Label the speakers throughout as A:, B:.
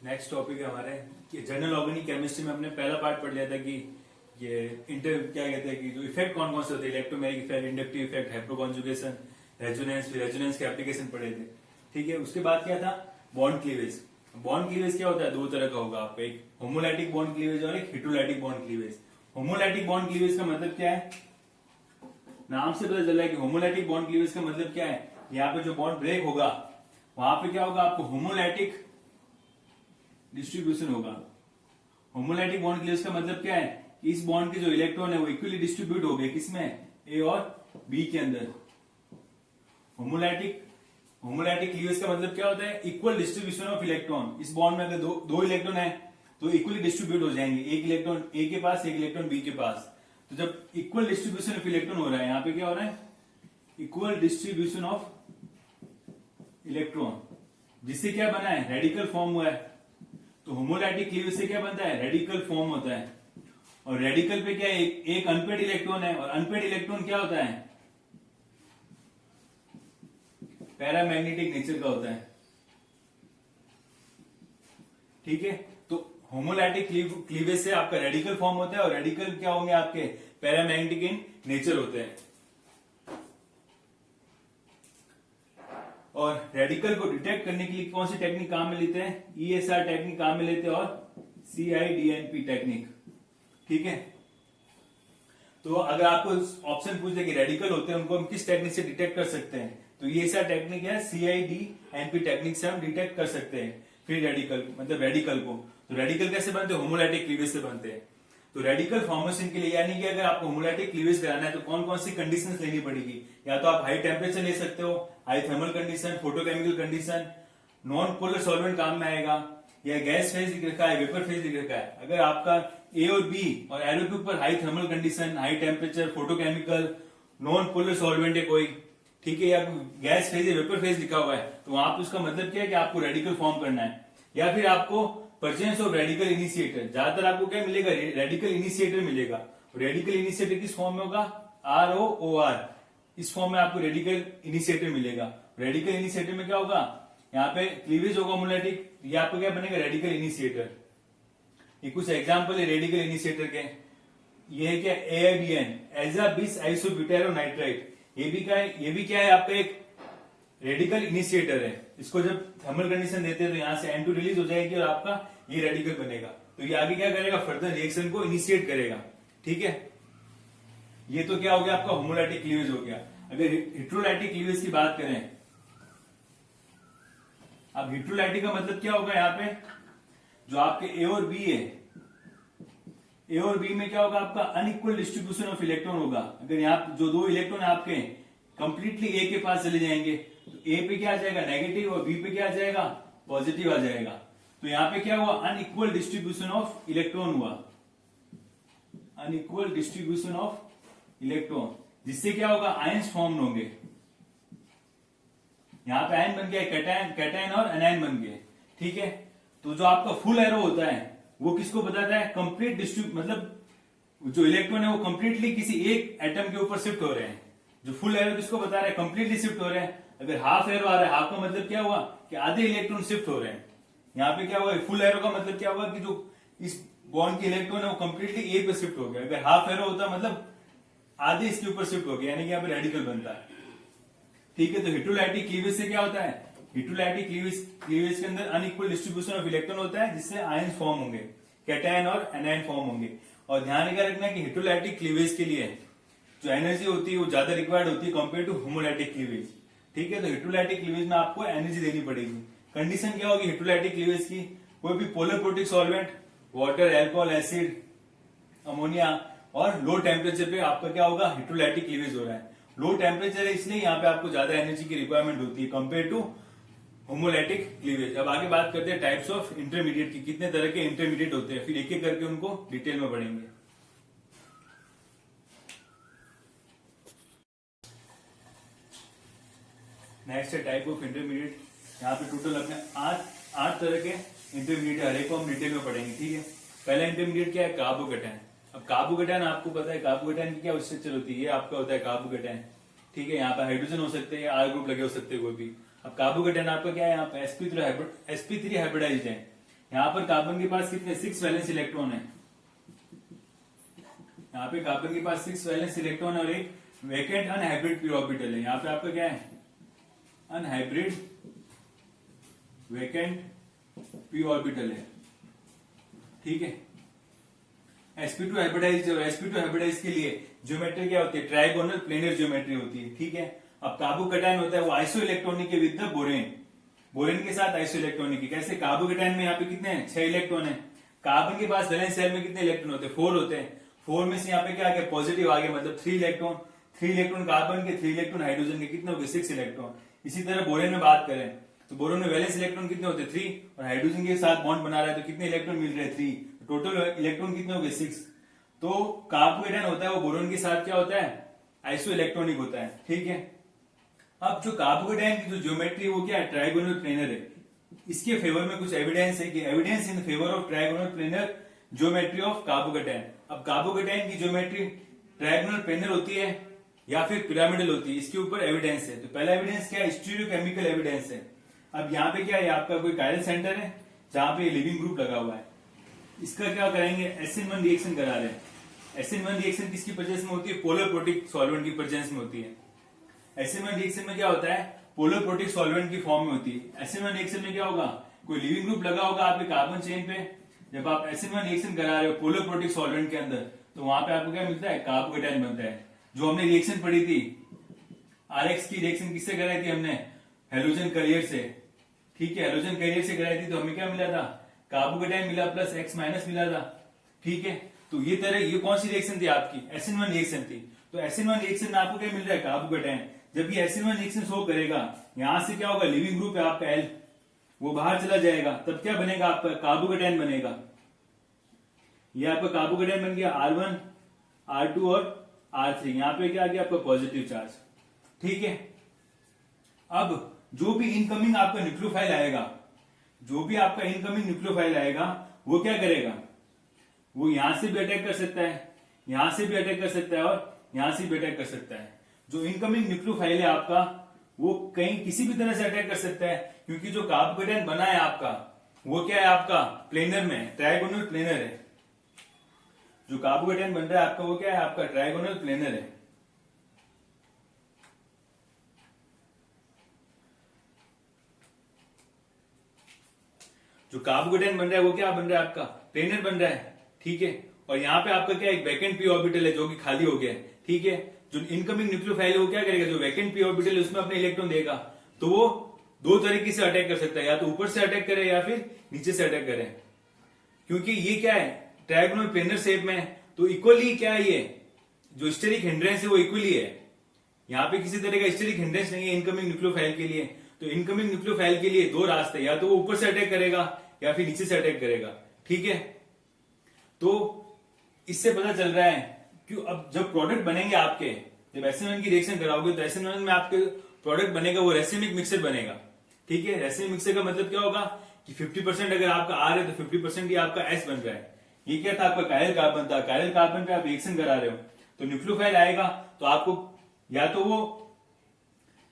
A: Next topic है हमारे कि जनरल ऑर्गेनिक केमिस्ट्री में हमने पहला पार्ट पढ़ लिया था कि ये इंटर क्या कहते हैं कि जो इफेक्ट कौन कौन से होते हैं, electromagnetic effect, inductive effect, hydroconjugation, resonance, फिर रेजोनेंस के एप्लीकेशन पढ़े थे। ठीक है, उसके बाद क्या था, बॉन्ड क्लीवेज। बॉन्ड क्लीवेज क्या होता है, दो तरह का होगा आपका, एक होमोलैटिक बॉन्ड क्लीवेज और एक हेटेरोलाइटिक बॉन्ड क्लीवेज। होमोलैटिक बॉन्ड क्लीवेज का मतलब क्या है, नाम से पता चल रहा है कि होमोलैटिक बॉन्ड क्लीवेज का मतलब क्या है, यहाँ पे जो बॉन्ड ब्रेक होगा वहां पे क्या होगा, आपको होमोलैटिक डिस्ट्रीब्यूशन होगा। होमोलैटिक बॉन्ड क्लीवेज का मतलब क्या है, इस बॉन्ड के जो इलेक्ट्रॉन है वो इक्वली डिस्ट्रीब्यूट हो गए, किसमें, ए और बी के अंदर। होमोलैटिक क्लीवेज का मतलब क्या होता है, इक्वल डिस्ट्रीब्यूशन ऑफ इलेक्ट्रॉन। इस बॉन्ड में अगर दो इलेक्ट्रॉन है तो इक्वली डिस्ट्रीब्यूट हो जाएंगे, एक इलेक्ट्रॉन ए के पास, एक इलेक्ट्रॉन बी के पास। तो जब इक्वल डिस्ट्रीब्यूशन ऑफ इलेक्ट्रॉन हो रहा है, यहाँ पे क्या हो रहा है, इक्वल डिस्ट्रीब्यूशन ऑफ इलेक्ट्रॉन, जिससे क्या बना है, रेडिकल फॉर्म हुआ है। तो होमोलैटिक क्लीवेज से क्या बनता है, रेडिकल फॉर्म होता है। और रेडिकल पे क्या है, एक अनपेड इलेक्ट्रॉन है, और अनपेड इलेक्ट्रॉन क्या होता है, पैरामैग्नेटिक नेचर का होता है। ठीक है, तो होमोलैटिक क्लीवेज से आपका रेडिकल फॉर्म होता है, और रेडिकल क्या होंगे आपके, पैरामैग्नेटिक इन नेचर होते हैं। और रेडिकल को डिटेक्ट करने के लिए कौन सी टेक्निक काम में लेते हैं, ESR टेक्निक काम में लेते हैं, और CIDNP टेक्निक। ठीक है, तो अगर आपको ऑप्शन पूछ दे कि रेडिकल होते हैं उनको हम किस टेक्निक से डिटेक्ट कर सकते हैं, तो ESR टेक्निक है, CIDNP टेक्निक से हम डिटेक्ट कर सकते हैं फ्री रेडिकल, मतलब रेडिकल को। तो रेडिकल कैसे बनते हैं, होमोलैटिक क्लीवेज से बनते हैं। तो रेडिकल फॉर्मेशन के लिए, यानी कि अगर आपको होमोलैटिक क्लीवेज कराना है तो कौन कौन सी कंडीशंस लेनी पड़ेगी, या तो आप हाई टेम्परेचर ले सकते हो, high thermal condition, photochemical condition, non polar solvent काम में आएगा, या गैस फेज लिख रखा है, वेपर फेज लिख रखा है। अगर आपका ए और बी और एरो के ऊपर high thermal condition, high temperature, photochemical, non polar solvent है कोई, ठीक है, या गैस फेज या वेपर फेज लिखा हुआ है, तो वहां पर उसका मतलब क्या है कि आपको रेडिकल फॉर्म करना है। या फिर आपको प्रेजेंस ऑफ रेडिकल इनिशिएटर, ज्यादातर आपको क्या मिलेगा, रेडिकल इनिशिएटर मिलेगा। रेडिकल इनिशिएटर किस फॉर्म में होगा, ROOR, इस फॉर्म में आपको रेडिकल इनिशिएटर मिलेगा। रेडिकल इनिशिएटर में क्या होगा, यहाँ पे क्लीवेज होगा होमोलैटिक, ये आपको क्या बनेगा, रेडिकल इनिशिएटर। ये कुछ एग्जांपल है रेडिकल इनिशिएटर के, ये है क्या, AIBN, एजा बिस आइसोब्यूटेरोनाइट्राइट, ये भी क्या है आपका एक रेडिकल इनिशिएटर है। इसको जब थर्मल कंडीशन देते हैं तो यहां से N2 रिलीज हो जाएगी और आपका ये रेडिकल बनेगा। तो ये आगे क्या करेगा, फर्दर रिएक्शन को इनिशिएट करेगा। ठीक है, ये तो क्या हो गया आपका होमोलैटिक क्लीवेज हो गया। अगर हेटेरोलाइटिक क्लीवेज की बात करें, अब हेटेरोलाइटिक का मतलब क्या होगा, यहाँ पे जो आपके ए और बी है, ए और बी में क्या होगा, आपका अनइक्वल डिस्ट्रीब्यूशन ऑफ इलेक्ट्रॉन होगा। अगर यहाँ जो दो इलेक्ट्रॉन आपके कंप्लीटली ए के पास चले जाएंगे तो ए पे क्या आ जाएगा, नेगेटिव, और बी पे क्या आ जाएगा, पॉजिटिव आ जाएगा। तो यहाँ पे क्या हुआ, अनइक्वल डिस्ट्रीब्यूशन ऑफ इलेक्ट्रॉन हुआ, अनइक्वल डिस्ट्रीब्यूशन ऑफ इलेक्ट्रॉन, जिससे क्या होगा, आयंस फॉर्म होंगे। यहाँ पे आयन बन गया, कैटायन और एनायन बन गए। ठीक है, तो जो आपका फुल एरो होता है वो किसको बताता है, कंप्लीट मतलब जो इलेक्ट्रॉन है वो कंप्लीटली किसी एक एटम के ऊपर शिफ्ट हो रहे हैं। जो फुल एरो किसको बता रहा है, कंप्लीटली शिफ्ट हो रहे हैं। अगर हाफ एरो आ रहा है, हाफ का मतलब क्या हुआ कि आधे इलेक्ट्रॉन शिफ्ट हो रहे हैं। यहाँ पे क्या हुआ, फुल एरो का मतलब क्या हुआ कि जो इस बॉन्ड के इलेक्ट्रॉन है वो कंप्लीटली ए पे शिफ्ट हो गया। अगर हाफ एरो होता मतलब आधे इसके ऊपर शिफ्ट हो गया, यानी कि यहाँ पे रेडिकल बनता है। ठीक है, तो हेटेरोलाइटिक क्लीवेज से क्या होता है, हेटेरोलाइटिक क्लीवेज के अंदर अनइक्वल डिस्ट्रीब्यूशन ऑफ इलेक्ट्रॉन होता है, जिससे आयन फॉर्म होंगे, कैटायन और एनायन फॉर्म होंगे। और ध्यान क्या रखना है कि हेटेरोलाइटिक क्लीवेज के लिए जो एनर्जी होती है वो ज्यादा रिक्वायर्ड होती है कंपेयर टू होमोलैटिक क्लीवेज। ठीक है, तो हेटेरोलाइटिक क्लीवेज में आपको एनर्जी देनी पड़ेगी। कंडीशन क्या होगी हेटेरोलाइटिक क्लीवेज की, कोई भी polar protic solvent, water, alcohol, acid, ammonia, और लो टेम्परेचर पे आपका क्या होगा, हेटेरोलाइटिक क्लीवेज हो रहा है। लो टेम्परेचर है इसलिए यहाँ पे आपको ज्यादा एनर्जी की रिक्वायरमेंट होती है कंपेयर टू होमोलैटिक क्लीवेज। अब आगे बात करते हैं टाइप्स ऑफ इंटरमीडिएट की, कितने तरह के इंटरमीडिएट होते हैं, फिर एक एक करके उनको डिटेल में पढ़ेंगे। नेक्स्ट है टाइप ऑफ इंटरमीडिएट। यहाँ पे टोटल अपने आठ तरह के इंटरमीडिएट हर एक को हम डिटेल में पढ़ेंगे। ठीक है, पहला इंटरमीडिएट क्या है, कार्बोकैटायन। अब कार्बोकैटायन आपको पता है कार्बोकैटायन की क्या स्ट्रक्चर होती है, ये आपका होता है कार्बोकैटायन। ठीक है, यहाँ पे हाइड्रोजन हो सकते हैं, आर ग्रुप लगे हो सकते हैं कोई भी। अब कार्बोकैटायन आपका क्या है, यहाँ पे sp3 हाइब्रिडाइज्ड है। यहाँ पर कार्बन के पास कितने 6 वैलेंस इलेक्ट्रॉन है, यहाँ पे कार्बन के पास 6 वैलेंस इलेक्ट्रॉन और एक वेकेंट अनहाइब्रिड पी ऑर्बिटल है। यहाँ पे आपका क्या है, अनहाइब्रिड वेकेंट पी ऑर्बिटल है, ठीक है। sp2 हाइब्रिडाइज और sp2 हाइब्रिडाइज के लिए ज्योमेट्री क्या होती है, ट्राइगोनल प्लेनर ज्योमेट्री होती है, ठीक है। अब कार्बोकैटायन होता है वो आइसो इलेक्ट्रॉनिक के विद बोरेन, बोरेन के साथ आइसो इलेक्ट्रॉनिक। कैसे, कार्बोकैटायन में यहाँ पे कितने हैं 6 इलेक्ट्रॉन है, कार्बन के पास वैलेंस शेल में कितने इलेक्ट्रॉन होते हैं 4 होते हैं, 4 में से यहाँ पे क्या आ गया पॉजिटिव आ गया, मतलब 3 इलेक्ट्रॉन, 3 इलेक्ट्रॉन कार्बन के, 3 इलेक्ट्रॉन हाइड्रोजन के, कितने हो गए 6 इलेक्ट्रॉन। इसी तरह बोरेन में बात करें तो बोरोन में वैलेंस इलेक्ट्रॉन कितने होते हैं 3, और हाइड्रोजन के साथ बॉन्ड बना रहा है तो कितने इलेक्ट्रॉन मिल रहे हैं 3, टोटल इलेक्ट्रॉन कितने हो गए 6। तो कार्बोकैटायन होता है वो बोरोन के साथ क्या होता है, आइसो इलेक्ट्रॉनिक होता है, ठीक है। अब जो कार्बोकैटायन की जो ज्योमेट्री है वो क्या है, ट्राइगोनल प्लेनर है। इसके फेवर में कुछ एविडेंस है कि evidence in favour of trigonal planar geometry of carbocation. अब कार्बोकैटायन की ज्योमेट्री ट्राइगोनल प्लेनर होती है या फिर पिरामिडल होती है, इसके ऊपर एविडेंस है। तो पहला एविडेंस क्या है, स्टीरियोकेमिकल एविडेंस है। अब यहाँ पे क्या है, आपका कोई कायरल सेंटर है जहां पे लिविंग ग्रुप लगा हुआ है, इसका क्या करेंगे, SN1 रिएक्शन करा रहे हैं। SN1 रिएक्शन किसकी प्रेजेंस में होती है, पोलर प्रोटिक सॉल्वेंट की प्रेजेंस में होती है। SN1 रिएक्शन में क्या होता है, पोलर प्रोटिक सॉल्वेंट की फॉर्म में होती है। SN1 रिएक्शन में क्या होगा, कोई लिविंग ग्रुप लगा होगा आपके कार्बन चेन पे, जब आप SN1 रिएक्शन करा रहे हो पोलर प्रोटिक सॉल्वेंट के अंदर, तो वहां पे आपको क्या मिलता है, कार्बोकैटायन बनता है। जो हमने रिएक्शन पढ़ी थी RX की रिएक्शन किससे कराई थी हमने, हेलोजन कैरियर से, ठीक है, हेलोजन कैरियर से कराई थी, तो हमें क्या मिला था, कार्बोकैटायन मिला प्लस X माइनस मिला था, ठीक है। तो ये कौन सी रिएक्शन थी आपकी, SN1 रिएक्शन थी। तो SN1 रिएक्शन में आपको क्या मिल रहा है, कार्बोकैटायन। जब ये SN1 रिएक्शन शो करेगा, यहां से क्या होगा, लिविंग ग्रुप है आपका L, वो बाहर चला जाएगा, तब क्या बनेगा आपका, कार्बोकैटायन बनेगा। ये आपका कार्बोकैटायन बन गया R1 R2 और R3, यहां पे क्या आ गया आपका पॉजिटिव चार्ज, ठीक है। अब जो भी इनकमिंग आपका न्यूक्लियोफाइल आएगा, जो भी आपका इनकमिंग न्यूक्लियोफाइल आएगा वो क्या करेगा, वो यहां से भी अटैक कर सकता है, यहां से भी अटैक कर सकता है और यहां से भी अटैक कर सकता है। जो इनकमिंग न्यूक्लियोफाइल है आपका वो कहीं किसी भी तरह से अटैक कर सकता है, क्योंकि जो कार्बोकैटायन बना है आपका वो क्या है, आपका प्लेनर में ट्राइगोनल प्लेनर है। जो कार्बोकैटायन बन रहा है आपका वो क्या है, आपका ट्राइगोनल प्लेनर है। जो कार्बोकैटायन बन रहा है वो क्या बन रहा है, आपका प्लेनर बन रहा है, ठीक है। और यहाँ पे आपका क्या एक वैकेंट पी ऑर्बिटल है जो कि खाली हो गया है, ठीक है। जो इनकमिंग न्यूक्लियोफाइल है वो क्या करेगा, जो वैकेंट पी ऑर्बिटल है उसमें अपने इलेक्ट्रॉन देगा, तो वो दो तरीके से अटैक कर सकता है, या तो ऊपर से अटैक करे या फिर नीचे से अटैक करे। क्योंकि ये क्या है, ट्रायगोनल प्लेनर शेप में है, तो इक्वली क्या है, ये जो स्टेरिक हिंड्रेंस है वो इक्वली है। यहाँ पे किसी तरह का स्टेरिक हिंड्रेंस नहीं है इनकमिंग न्यूक्लियोफाइल के लिए। तो इनकमिंग न्यूक्लियोफाइल के लिए दो रास्ते, या तो वो ऊपर से अटैक करेगा या फिर नीचे से अटैक करेगा, ठीक है। तो इससे पता चल रहा है कि अब जब प्रोडक्ट बनेंगे आपके, जब SN1 की रिएक्शन कराओगे तो SN1 में आपके प्रोडक्ट बनेगा वो रेसिमिक मिक्सर बनेगा, ठीक है। रेसिमिक मिक्सर का मतलब क्या होगा कि 50% अगर आपका R है तो 50% ही आपका S बन रहा है। ये क्या था, आपका कायरल कार्बन था, कायरल कार्बन पे आप रिएक्शन करा रहे हो तो न्यूक्लियोफाइल आएगा, तो आपको या तो वो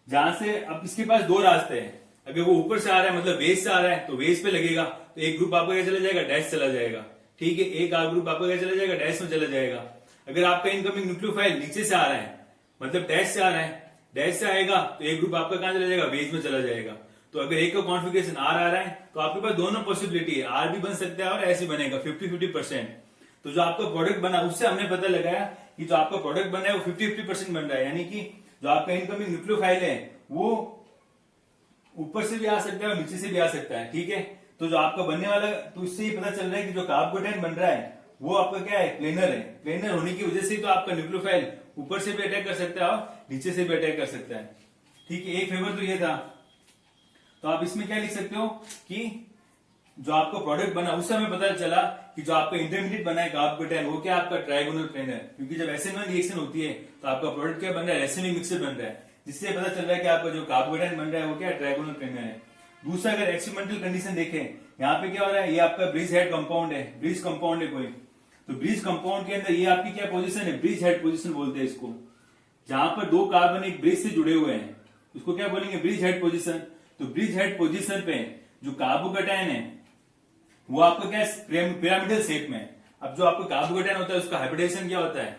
A: जहां से, अब इसके पास दो रास्ते हैं, अगर वो ऊपर से आ रहा है मतलब बेस से आ रहा है तो बेस पे लगेगा, तो एक ग्रुप आपका क्या चला जाएगा, डैश चला जाएगा, ठीक है। एक ग्रुप आपका क्या चला जाएगा, डैश में चला जाएगा। अगर आपका इनकमिंग न्यूक्लियोफाइल नीचे से आ रहा है मतलब डैश से आ रहा है, डैश से आएगा तो एक ग्रुप आपका कहां चला जाएगा, बेस में चला जाएगा। तो अगर एक का कॉन्फिगरेशन R आ रहा है तो आपके पास दोनों पॉसिबिलिटी है, R भी बन सकता है और S भी बनेगा 50-50%। तो जो आपका प्रोडक्ट बना उससे हमने पता लगाया कि जो आपका प्रोडक्ट बना है वो 50-50% बन रहा है, यानी कि जो आपका इनकमिंग न्यूक्लियोफाइल है वो ऊपर से भी आ सकता है और नीचे से भी आ सकता है, ठीक है। तो जो आपका बनने वाला, तो इससे ये पता चल रहा है कि जो कार्बोकैटायन बन रहा है वो आपका क्या है, प्लेनर है। प्लेनर होने की वजह से तो आपका न्यूक्लियोफाइल ऊपर से भी अटैक कर सकता है और नीचे से भी अटैक कर सकता है, ठीक है। एक फेवर तो ये था। तो आप इसमें क्या लिख सकते हो कि जो आपका प्रोडक्ट बना उससे हमें पता चला कि जो आपका इंटरमीडिएट बना है कार्बोकैटायन वो क्या आपका ट्राइगोनल प्लेनर, क्योंकि जब SN1 रिएक्शन होती है तो आपका प्रोडक्ट क्या बन रहा है, रेसिमिक मिक्सर बन रहा है, जिससे पता चल रहा है कि आपका जो कार्बोकैटायन बन रहा है वो क्या ट्राइगोनल प्लेनर है। दूसरा, अगर एक्सपेरिमेंटल कंडीशन देखें, यहाँ पे क्या हो रहा है, ये आपका ब्रिज हेड कंपाउंड है, ब्रिज कंपाउंड है कोई, तो ब्रिज कंपाउंड के अंदर ये आपकी क्या पोजीशन है, ब्रिज हेड पोजीशन बोलते हैं इसको। जहां पर दो कार्बन एक ब्रिज से जुड़े हुए हैं उसको क्या बोलेंगे, ब्रिज हेड पोजीशन। तो ब्रिज हेड पोजीशन पे जो कार्बोकैटायन है वो आपका क्या है, पिरामिडल शेप में है। अब जो आपका कार्बोकेटायन होता है उसका हाइब्रिडेशन क्या होता है,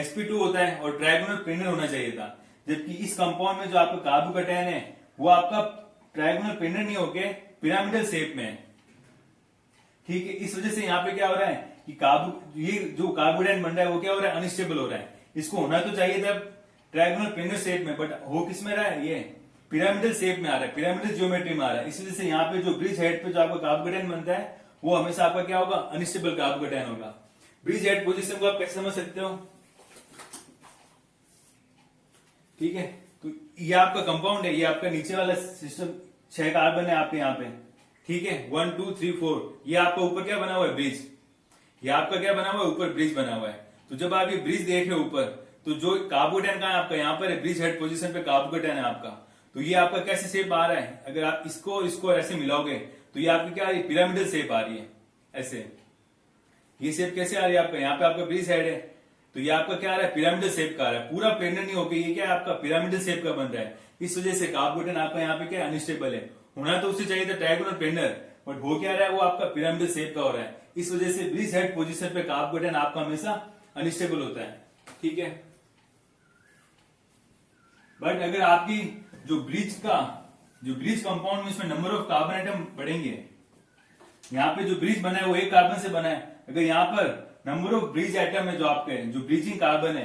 A: sp2 होता है और ट्रायगोनल प्लेनर होना चाहिए था। जबकि इस कंपाउंड में जो आपका कार्बोकेटायन है वो आपका ट्रायगोनल प्लेनर नहीं होके पिरामिडल शेप में है। ठीक है, इस वजह से यहाँ पे क्या हो रहा है कि ये जो कार्बोकेटायन बन रहा है वो क्या हो रहा है, अनस्टेबल हो रहा है। इसको होना तो चाहिए था ट्रायगोनल प्लेनर शेप में, बट हो किस में रहा है, ये पिरामिडल शेप में आ रहा है, पिरामिडल ज्योमेट्री में आ रहा है। इस वजह से यहाँ पे जो ब्रिज हेड पे जो आपका कार्बोकेटायन बनता है वो हमेशा आपका क्या होगा, अनस्टेबल कार्बोकेटायन होगा। ब्रिज हेड पोजीशन को आप कैसे समझ सकते हो, ठीक है, तो ये आपका कंपाउंड है, ये आपका नीचे वाला सिस्टम 6 कार्बन है आपके यहाँ पे, ठीक है, 1 2 3 4, ये आपका ऊपर क्या बना हुआ है, ब्रिज, ये आपका क्या बना हुआ है, ऊपर ब्रिज बना हुआ है। तो जब आप ये ब्रिज देख रहे हो ऊपर, तो जो कार्बोकेटायन का है आपका यहाँ पर है, ब्रिज हेड पोजीशन पे कार्बोकेटायन है आपका, तो ये आपका कैसे शेप आ रहा है, अगर आप इसको ऐसे मिलाओगे तो ये आपकी क्या आ रही है, पिरामिडल शेप आ रही है ऐसे। ये शेप कैसे आ रही है आपका, यहाँ पे आपका ब्रिज हेड है तो ये आपका क्या आ रहा है, पिरामिडल शेप का आ रहा है, पूरा प्लेनर नहीं होकर ये क्या है आपका पिरामिडल शेप का बन रहा है। इस वजह से कार्बोकेटायन आपका यहाँ पे क्या अनस्टेबल है। होना तो उससे चाहिए था ट्रायगोनल प्लेनर, बट हो क्या रहा है, वो आपका पिरामिडल शेप का हो रहा है। इस वजह से ब्रिज हेड पोजीशन पे कार्बोकेटायन आपका हमेशा अनस्टेबल होता है, ठीक है। बट अगर आपकी जो ब्रिज कंपाउंड में इसमें नंबर ऑफ कार्बन एटम बढ़ेंगे, यहाँ पे जो ब्रिज बना है वो एक कार्बन से बना है, अगर यहाँ पर नंबर ऑफ ब्रिज एटम है जो आपके जो ब्रिजिंग कार्बन है,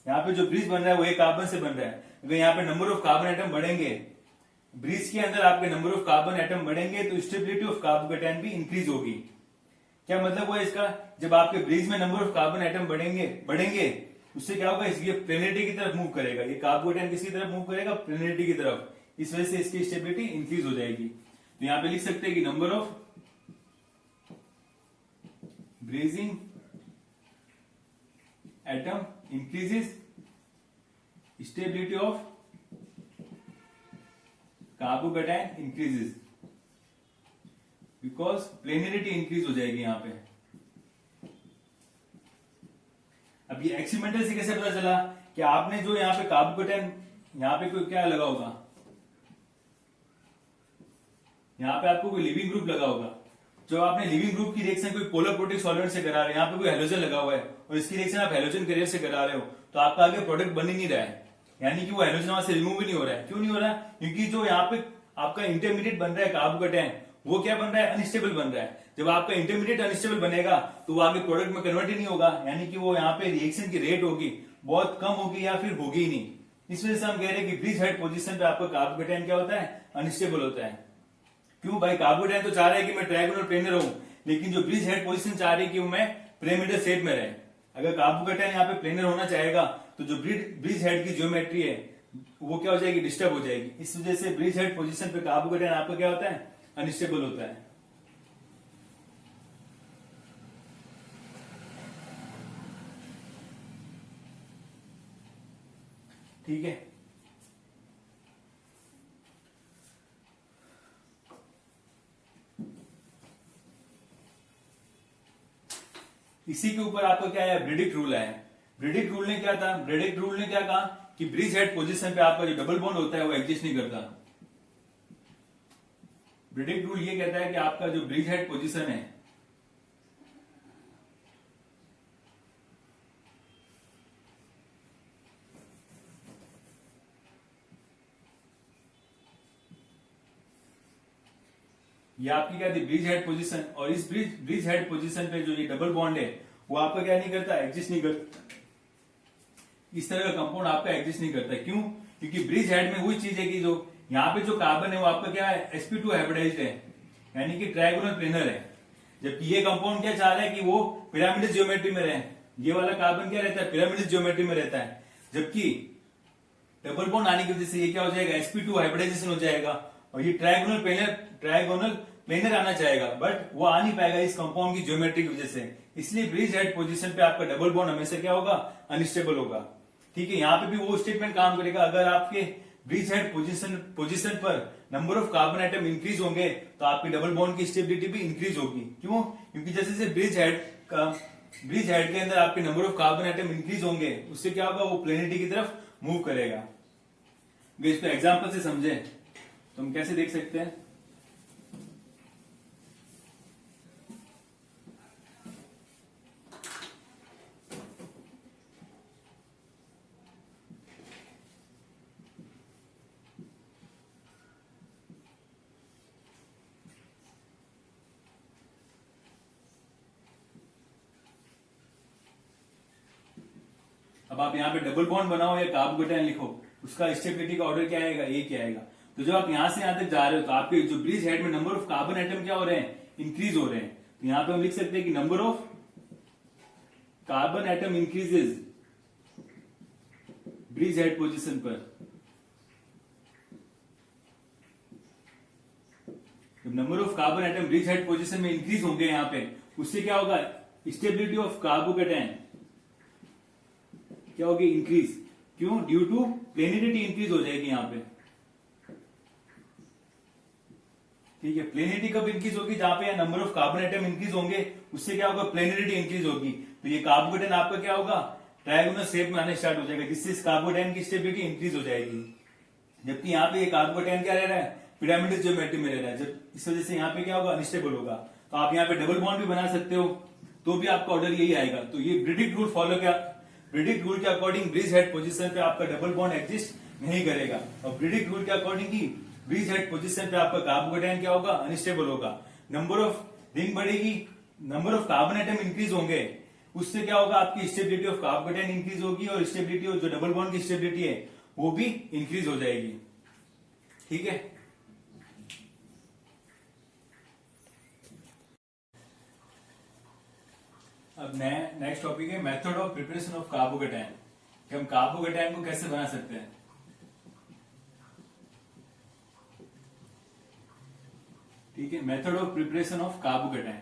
A: यहाँ पे जो ब्रिज बन रहा है वो एक कार्बन से बन रहा है, अगर यहाँ पे नंबर ऑफ कार्बन एटम बढ़ेंगे, ब्रिज के अंदर आपके नंबर ऑफ कार्बन एटम बढ़ेंगे तो स्टेबिलिटी ऑफ कार्बोकेटायन भी इंक्रीज होगी। क्या मतलब हुआ इसका, जब आपके ब्रिज में नंबर ऑफ कार्बन एटम बढ़ेंगे उससे क्या होगा, ये प्लेनरिटी की तरफ मूव करेगा, ये कार्बोकेटायन किसकी तरफ मूव करेगा, प्लेनरिटी की तरफ, इस वजह से इसकी स्टेबिलिटी इंक्रीज हो जाएगी। तो यहाँ पे लिख सकते हैं कि number of bridging atom increases, stability of carbocation increases, because planarity increase हो जाएगी यहां पे। अब ये एक्सपेरिमेंटल से कैसे पता चला कि आपने जो यहाँ पे कार्बोकेटायन, यहाँ पे कोई क्या लगा होगा, यहाँ पे आपको कोई लिविंग ग्रुप लगा होगा, जो आपने लिविंग ग्रुप की रिएक्शन कोई पोलर प्रोटिक सॉल्वेंट से करा रहे हैं, यहाँ पे कोई हेलोजन लगा हुआ है और इसकी रिएक्शन आप हेलोजन कैरियर से करा रहे हो, तो आपका आगे प्रोडक्ट बन ही नहीं रहा है, यानी कि वो हेलोजन वहां से रिमूव ही नहीं हो रहा है। क्यों नहीं हो रहा है, क्योंकि जो यहाँ पे आपका इंटरमीडिएट बन रहा है कार्बोकेटायन, वो क्या बन रहा है, अनस्टेबल बन रहा है। जब आपका इंटरमीडिएट अनस्टेबल बनेगा तो वो आगे प्रोडक्ट में कन्वर्ट ही नहीं होगा, यानी कि वो यहाँ पे रिएक्शन की रेट होगी बहुत कम होगी या फिर होगी ही नहीं। इस वजह से हम कह रहे हैं कि ब्रिज हेड पोजीशन पे आपका कार्बोकेटायन क्या होता है, अनस्टेबल होता है। क्यों भाई, कार्बोकेटायन तो चाह रहा है कि मैं ट्रायगोनल प्लेनर हूं, लेकिन जो ब्रिज हेड पोजीशन चाह रही है कि मैं पिरामिडल शेप में रहे। अगर कार्बोकेटायन यहाँ पे प्लेनर होना चाहेगा तो जो ब्रिज हेड की ज्योमेट्री है वो क्या हो जाएगी, डिस्टर्ब हो जाएगी। इस वजह से ब्रिज हेड पोजीशन पे कार्बोकेटायन आपका क्या होता है, अनस्टेबल होता है। ठीक है, इसी के ऊपर आपका क्या है, ब्रेडिक्ट रूल है। ब्रेडिक्ट रूल ने क्या था, ब्रेडिक्ट रूल ने क्या कहा कि ब्रिज हेड पोजीशन पे आपका जो डबल बॉन्ड होता है वो एग्जिस्ट नहीं करता। ब्रेडिक्ट रूल ये कहता है कि आपका जो ब्रिज हेड पोजीशन है ये आपकी क्या थी, ब्रिज हेड पोजीशन, और इस ब्रिज हेड पोजीशन पे जो ये डबल बॉन्ड है वो आपका क्या नहीं करता, एग्जिस्ट नहीं करता। इस तरह का कंपाउंड आपका एग्जिस्ट नहीं करता। क्यों, क्योंकि ब्रिज हेड में वही चीज है कि जो यहाँ पे जो कार्बन है वो आपका क्या है, sp2 हाइब्रिडाइज्ड है, यानी कि ट्रायगोनल प्लेनर है। जबकि ये कंपाउंड क्या चाह रहा है कि वो पिरामिडल ज्योमेट्री में रहे, ये वाला कार्बन क्या रहता है, पिरामिडल ज्योमेट्री में रहता है। जबकि डबल बॉन्ड आने की वजह से ये क्या हो जाएगा, sp2 हाइब्रिडाइजेशन हो जाएगा और ये ट्रायगोनल प्लेनर आना चाहेगा, बट वो आ नहीं पाएगा इस कंपाउंड की ज्योमेट्री की वजह से। इसलिए ब्रिज हेड पोजीशन पे आपका डबल बॉन्ड हमेशा क्या होगा, अनस्टेबल होगा। ठीक है, यहाँ पे भी वो स्टेटमेंट काम करेगा, अगर आपके ब्रिज हेड पोजीशन पर number of carbon atom increase होंगे तो आपकी डबल बॉन्ड की स्टेबिलिटी भी इंक्रीज होगी। क्यों, क्योंकि जैसे जैसे ब्रिज हेड के अंदर आपके number of carbon atom increase होंगे उससे क्या होगा, वो प्लेनिटी की तरफ मूव करेगा। इसको एग्जाम्पल से समझे तो हम कैसे देख सकते हैं, अब आप यहाँ पे डबल बॉन्ड बनाओ या कार्बोकेटायन लिखो, उसका स्टेबिलिटी का ऑर्डर क्या आएगा, एक क्या आएगा। तो जब आप यहां से यहां तक जा रहे हो तो आपके जो ब्रिज हेड में नंबर ऑफ कार्बन एटम क्या हो रहे हैं, इंक्रीज हो रहे हैं। तो यहां पे हम लिख सकते हैं कि number of carbon atom increases bridge head position पर। जब number of carbon atom bridge head position में इंक्रीज होंगे यहां पे, उससे क्या होगा, स्टेबिलिटी ऑफ कार्बोकेटायन क्या होगी, इंक्रीज। क्यों, ड्यू टू प्लेनिटी इंक्रीज हो जाएगी यहां पे। ठीक है, प्लेनिटी कब इंक्रीज होगी, जहां पे number of carbon atom increase होंगे, उससे क्या होगा, प्लेनिटी इंक्रीज होगी। तो ये कार्बोकेटायन आपका क्या होगा, ट्रायगोनल शेप में आने स्टार्ट हो जाएगा, जिससे इस कार्बोकेटायन की स्टेबिलिटी इंक्रीज हो जाएगी। जबकि यहाँ पे ये कार्बोकेटायन क्या रह रहा है, पिरामिडल ज्योमेट्री में रह रहा है, जब इस वजह से यहाँ पे क्या होगा, अनस्टेबल होगा। तो आप यहाँ पे डबल बॉन्ड भी बना सकते हो, तो भी आपका ऑर्डर यही आएगा। तो ये ब्रिडिक रूल फॉलो क्या, ब्रिडिक रूल के अकॉर्डिंग ब्रिज हेड पोजीशन पे आपका डबल बॉन्ड एग्जिस्ट नहीं करेगा, और ब्रिडिक रूल के अकॉर्डिंग की ब्रिज हेड पोजीशन पे आपका कार्बोकेटायन क्या होगा, अनस्टेबल होगा। नंबर ऑफ रिंग बढ़ेगी, number of carbon atom increase होंगे, उससे क्या होगा, आपकी स्टेबिलिटी ऑफ कार्बोकेटायन इंक्रीज होगी, और स्टेबिलिटी ऑफ जो डबल बॉन्ड की स्टेबिलिटी है वो भी इंक्रीज हो जाएगी। ठीक है, अब नेक्स्ट टॉपिक है method of preparation of carbocation, कि हम कार्बोकेटायन को कैसे बना सकते हैं। ठीक है, method of preparation of carbocation.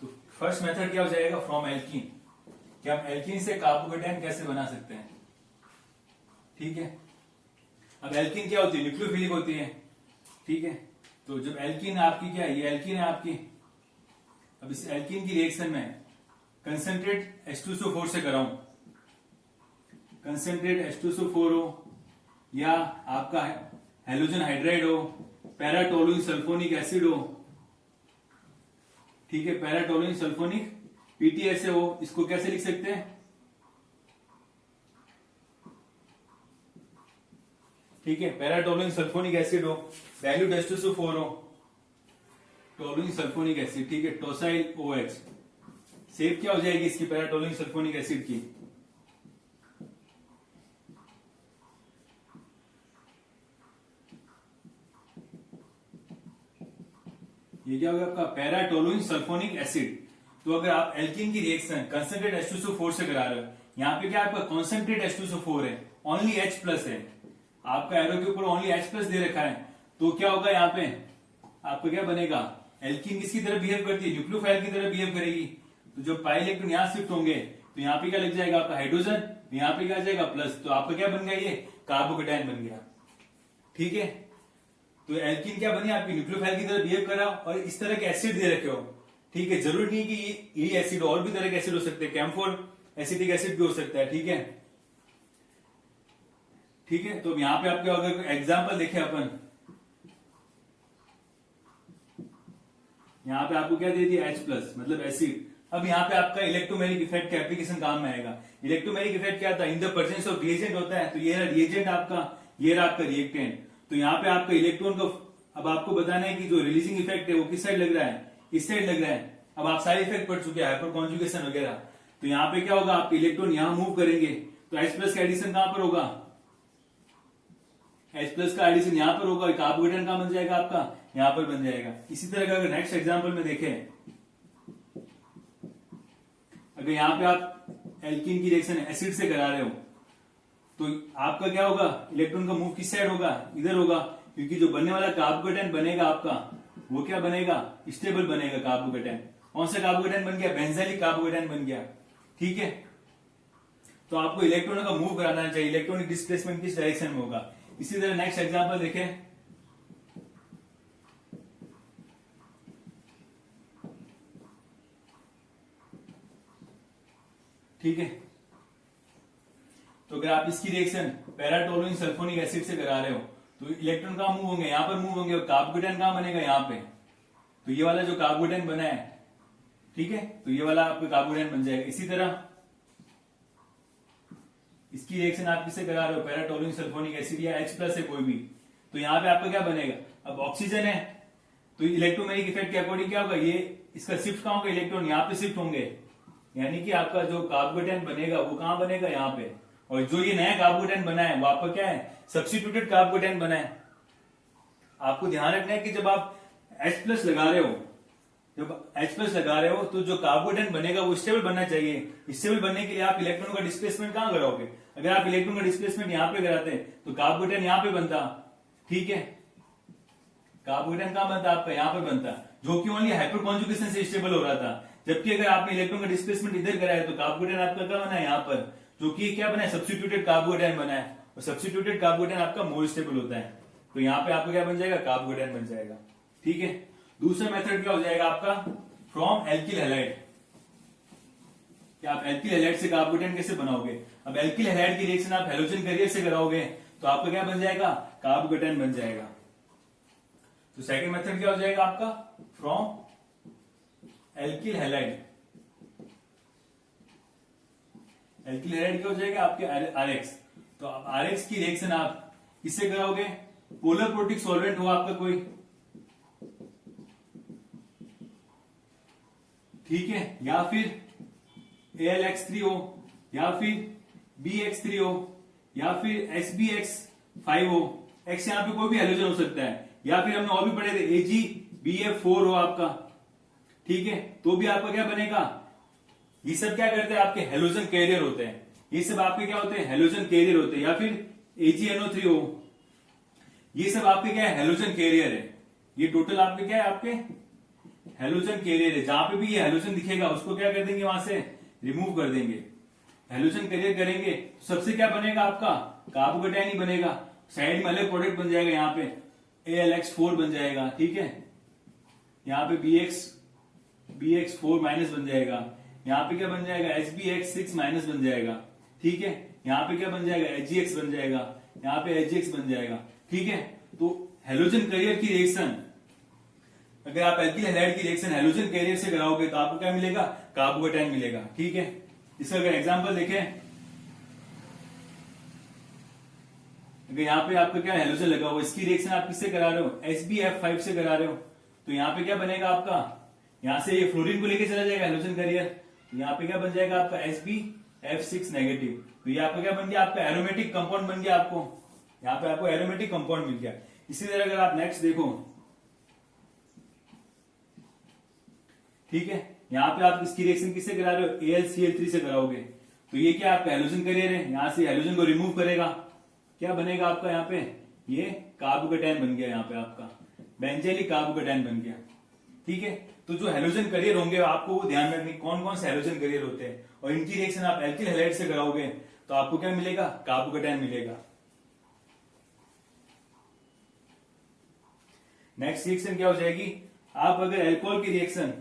A: तो फर्स्ट मेथड क्या हो जाएगा, फ्रॉम एल्कीन, कि हम एल्कीन से कार्बोकेटायन कैसे बना सकते हैं। ठीक है, अब एल्कीन क्या होती है, न्यूक्लियोफिलिक होती है। ठीक है, तो जब एल्कीन आपकी क्या है, ये एल्कीन है आपकी, अब इस एल्कीन की रिएक्शन में कंसेंट्रेट H2SO4 से कराऊं, कंसेंट्रेट H2SO4 हो, या आपका हेलोजन हाइड्राइड हो, पैराटोलुइन सल्फोनिक एसिड हो। ठीक है, पैराटोलुइन सल्फोनिक PTSA हो, इसको कैसे लिख सकते हैं। ठीक है, पैराटोलुइन सल्फोनिक एसिड हो, वैल्यूड H2SO4 हो, टोलुइन सल्फोनिक एसिड। ठीक है, टोसाइल OH, शेप क्या हो जाएगी इसकी, पैराटोलुइन सल्फोनिक एसिड की, ये क्या होगा आपका, पैराटोलुइन सल्फोनिक एसिड। तो अगर आप एल्कीन की रिएक्शन कंसेंट्रेट H2SO4 से करा रहे हो, यहाँ पे क्या आपका कॉन्सेंट्रेट H2SO4 है, ओनली H प्लस है, आपका एरो के ऊपर ओनली H प्लस दे रखा है। तो क्या होगा, यहाँ पे आपका क्या बनेगा, एल्कीन किसकी तरह बिहेव करती है, न्यूक्लियोफाइल की तरह बिहेव करेगी। तो जब पाई इलेक्ट्रॉन यहां शिफ्ट होंगे तो यहाँ पे क्या लग जाएगा आपका हाइड्रोजन, यहाँ पे क्या आ जाएगा प्लस, तो आपका क्या बन गया, ये कार्बोकेटायन बन गया। ठीक है, तो एल्कीन क्या बनी आपकी, न्यूक्लियोफाइल की तरह बिहेव करा, और इस तरह के एसिड दे रखे हो। ठीक है, जरूरी नहीं कि ये एसिड, और भी तरह के एसिड हो सकते हैं, कैम्फोर एसिटिक एसिड भी हो सकता है। ठीक है, ठीक है, तो यहाँ पे आपके अगर एग्जाम्पल देखे अपन, यहाँ पे आपको क्या दे दिया, H प्लस मतलब एसिड। अब यहाँ पे आपका इलेक्ट्रोमेरिक इफेक्ट का एप्लीकेशन काम में आएगा। इलेक्ट्रोमेरिक इफेक्ट क्या था, in the presence of reagent होता है। तो ये रहा रिएजेंट आपका, ये रहा आपका रिएक्टेंट। तो यहाँ पे आपका इलेक्ट्रॉन को अब आपको बताना है कि जो रिलीजिंग इफेक्ट है वो किस साइड लग रहा है, इस साइड लग रहा है। अब आप सारे इफेक्ट पढ़ चुके हैं, हाइपर कॉन्जुगेशन वगैरह। तो यहाँ पे क्या होगा, आपके इलेक्ट्रॉन यहाँ मूव करेंगे, तो H प्लस का एडिशन कहां पर होगा, H प्लस का एडिशन यहाँ पर होगा, कार्बोकेटायन कहां बन जाएगा आपका, यहाँ पर बन जाएगा। इसी तरह का अगर नेक्स्ट एग्जाम्पल में देखें, अगर यहाँ पे आप एल्कीन की रिएक्शन एसिड से करा रहे हो, तो आपका क्या होगा, इलेक्ट्रॉन का मूव किस साइड होगा, इधर होगा, क्योंकि जो बनने वाला कार्बोकेटायन बनेगा आपका, वो क्या बनेगा, स्टेबल बनेगा कार्बोकेटायन। कौन सा कार्बोकेटायन बन गया, बेंजाइलिक कार्बोकेटायन बन गया। ठीक है, तो आपको इलेक्ट्रॉनों का मूव कराना चाहिए, इलेक्ट्रॉनिक डिस्प्लेसमेंट किस डायरेक्शन में होगा। इसी तरह नेक्स्ट एग्जाम्पल देखें, ठीक है, तो अगर आप इसकी रिएक्शन पैराटोलुइन सल्फोनिक एसिड से करा रहे हो, तो इलेक्ट्रॉन कहां मूव होंगे, यहां पर मूव होंगे, और कार्बोकेटायन कहां बनेगा, यहां पे। तो ये वाला जो कार्बोकेटायन बना है, ठीक है, तो ये वाला आपका कार्बोकेटायन बन जाएगा। इसी तरह इसकी रिएक्शन आप किससे करा रहे हो, पैराटोलुइन सल्फोनिक एसिड या H प्लस है कोई भी, तो यहाँ पे आपका क्या बनेगा, अब ऑक्सीजन है, तो इलेक्ट्रोमैग्नेटिक इफेक्ट के अकॉर्डिंग क्या होगा, ये इसका शिफ्ट कहां होगा, इलेक्ट्रॉन यहाँ पे शिफ्ट होंगे, यानी कि आपका जो कार्बोकेटायन बनेगा वो कहां बनेगा, यहाँ पे। और जो ये नया कार्बोकेटायन बना है वो आपका क्या है, सब्स्टिट्यूटेड कार्बोकेटायन बना है। आपको ध्यान रखना है कि जब आप H+ लगा रहे हो, तो जो कार्बोकेटायन बनेगा वो स्टेबल बनना चाहिए। स्टेबल बनने के लिए आप इलेक्ट्रॉन का डिस्प्लेसमेंट कहां कराओगे? अगर आप इलेक्ट्रॉन का डिस्प्लेसमेंट यहां पे कराते तो कार्बोकेटायन यहां पे बनता, ठीक है, कार्बोकेटायन कहां बनता आपका, यहां पे बनता, जो कि ओनली हाइपरकॉन्जुगेशन से स्टेबल हो रहा था। जबकि अगर आपने इलेक्ट्रॉन का डिस्प्लेसमेंट इधर कराया तो कार्बोकेटायन आपका क्या बना है यहाँ पर, जो कि क्या बना है, सब्स्टिट्यूटेड कार्बोकेटायन बना है। और सब्स्टिट्यूटेड कार्बोकेटायन आपका मोर स्टेबल होता है, तो यहाँ पे आपका क्या बन जाएगा, कार्बोकेटायन बन जाएगा। ठीक है, दूसरा मेथड क्या हो जाएगा आपका, फ्रॉम एल्किल हैलाइड। कि आप एल्किल हैलाइड से कार्बोकेटायन कैसे बनाओगे? अब एल्किल हैलाइड की रिएक्शन आप हैलोजन कैरियर से कराओगे तो आपका क्या बन जाएगा, कार्बोकेटायन बन जाएगा। तो सेकंड मेथड क्या हो जाएगा आपका, from alkyl halide. Alkyl halide क्या हो जाएगा आपके RX। तो RX की रिएक्शन आप किससे कराओगे, पोलर प्रोटिक सॉल्वेंट हो आपका कोई, ठीक है, या फिर AlX3 हो, या फिर BX3 हो, या फिर SbX5 हो। X यहां पे कोई भी हैलोजन हो सकता है, या फिर हमने और भी पढ़े थे AgBF4 हो आपका, ठीक है, तो भी आपका क्या बनेगा। ये सब क्या करते हैं, आपके हैलोजन कैरियर होते हैं। ये सब आपके क्या होते हैं, हैलोजन कैरियर होते हैं। या फिर AgNO3 हो, ये सब आपके क्या है, हैलोजन कैरियर है। ये टोटल आपके क्या है, आपके हैलोजन कैरियर है। जहां पे भी ये हैलोजन दिखेगा उसको क्या कर देंगे, वहां से रिमूव कर देंगे। हैलोजन कैरियर करेंगे तो सबसे क्या बनेगा आपका, कार्बोकेटायन ही बनेगा। साइड में अलग प्रोडक्ट बन जाएगा, यहाँ पे AlX4 बन जाएगा, ठीक है, यहाँ पे BX4 माइनस बन जाएगा, यहाँ पे क्या बन जाएगा, SbX6 माइनस बन जाएगा, ठीक है, यहाँ पे क्या बन जाएगा, HgX बन जाएगा, यहाँ पे HgX बन जाएगा, ठीक है। तो हैलोजन कैरियर की रिएक्शन, अगर आप एल्किल हैलाइड की रिएक्शन हैलोजन कैरियर से कराओगे तो आपको क्या मिलेगा, कार्बोकेटायन मिलेगा, ठीक है। इसका अगर एग्जांपल देखें, अगर यहाँ पे आपका क्या हैलोजन लगा हुआ, इसकी रिएक्शन आप किससे करा रहे हो, SbF5 से करा रहे हो, तो यहाँ पे क्या बनेगा आपका, यहां से ये फ्लोरीन को लेके चला जाएगा हैलोजन कैरियर, तो यहाँ पे क्या बन जाएगा आपका SbF6 नेगेटिव। तो ये आपका क्या बन गया, आपका एरोमेटिक कंपाउंड बन गया। आपको यहाँ पे आपको एरोमेटिक कंपाउंड मिल गया। इसी तरह अगर आप नेक्स्ट देखो, ठीक है, यहाँ पे आप इसकी रिएक्शन किससे करा रहे हो, AlCl3 से कराओगे, तो ये क्या आपका हैलोजन कैरियर है, यहां से हैलोजन को रिमूव करेगा, क्या बनेगा आपका, यहाँ पे ये कार्बोकेटायन बन गया, यहाँ पे आपका बेंजेलिक कार्बोकेटायन बन गया, ठीक है। तो जो हैलोजन कैरियर होंगे आपको वो ध्यान रखने, कौन कौन से हैलोजन कैरियर होते हैं, और इनकी रिएक्शन आप एल्किल हैलाइड से कराओगे तो आपको क्या मिलेगा, कार्बोकेटायन मिलेगा। नेक्स्ट रिएक्शन क्या हो जाएगी, आप अगर एल्कोहल की रिएक्शन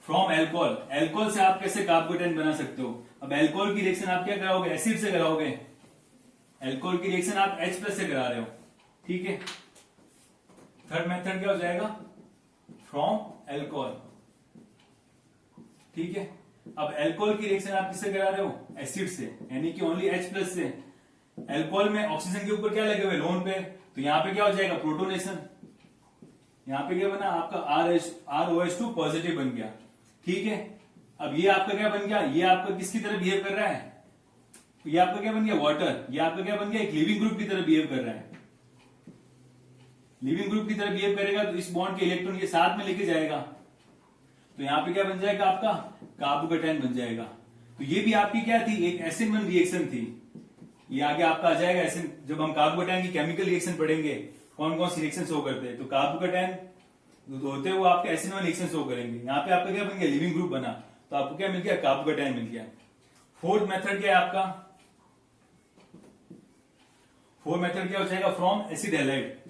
A: फ्रॉम एल्कोहल से आप कैसे कार्बोकेटायन बना सकते हो। अब एल्कोहल की रिएक्शन आप क्या कराओगे, एसिड से कराओगे। एल्कोहल की रिएक्शन आप H+ से करा रहे हो, ठीक है। थर्ड मेथड क्या हो जाएगा, फ्रॉम एल्कोहल, ठीक है। अब एल्कोहल की रिएक्शन आप किससे करा रहे हो, एसिड से, यानी कि ओनली H+ से। एल्कोहल में ऑक्सीजन के ऊपर क्या लगे हुए, लोन पे, तो यहाँ पे क्या हो जाएगा, प्रोटोनेशन। यहाँ पे क्या बना आपका ROH2 पॉजिटिव बन गया, ठीक है। अब ये आपका क्या बन गया, ये आपका किसकी तरह बिहेव कर रहा है, तो ये आपका क्या बन गया, वाटर। ये आपका क्या बन गया, एक लिविंग ग्रुप की तरह बिहेव कर रहा है। लिविंग ग्रुप की तरह बिहेव करेगा तो इस बॉन्ड के इलेक्ट्रॉन के साथ में लेके जाएगा, तो यहाँ पे क्या बन जाएगा आपका, कार्बोकेटायन बन जाएगा। तो ये भी आपकी क्या थी, एक SN1 रिएक्शन थी। ये आगे आपका आ जाएगा SN, जब हम कार्बोकेटायन की केमिकल रिएक्शन पढ़ेंगे, कौन कौन सी रिएक्शन शो करते हैं, तो कार्बोकेटायन जो होते हैं वो आपके SN1 रिएक्शन शो करेंगे। यहाँ पे आपका क्या बन गया, लिविंग ग्रुप बना, तो आपको क्या मिल गया, कार्बोकेटायन मिल गया। फोर्थ मेथड क्या है आपका, फोर्थ मेथड क्या हो जाएगा, from acid halide.